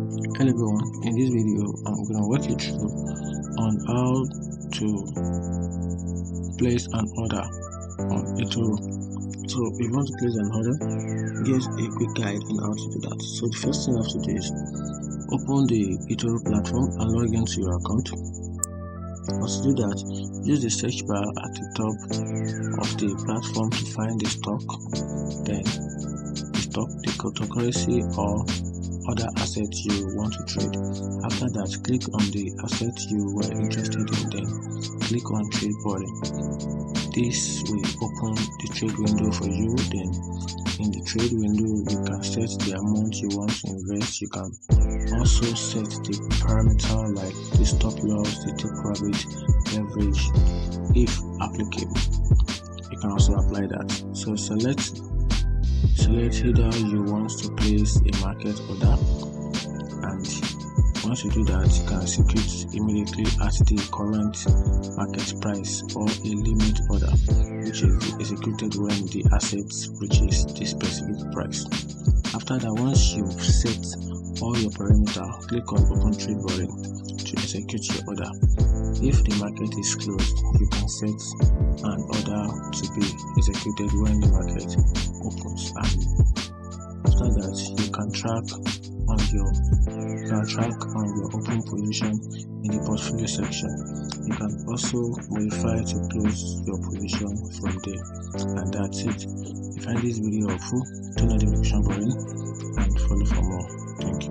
Hello everyone, in this video I'm going to walk you through on how to place an order on eToro. So if you want to place an order, here's a quick guide on how to do that. So the first thing you have to do is open the eToro platform and log into your account. To do that, use the search bar at the top of the platform to find the stock, then the stock, the cryptocurrency or other assets you want to trade. After that, click on the asset you were interested in, then click on trade button. This will open the trade window for you. Then in the trade window you can set the amount you want to invest. You can also set the parameter like the stop loss, the take profit, leverage if applicable. You can also apply that. So select either you want to place a market order, and once you do that, you can execute immediately at the current market price, or a limit order which is executed when the asset reaches the specific price. After that, once you've set all your parameter, click on open trade button to execute your order. If the market is closed, you can set an order to be executed when the market opens, and after that you can track on your open position in the portfolio section. You can also modify to close your position from there, and that's it. If you find this video helpful, turn on the notification button and follow for more.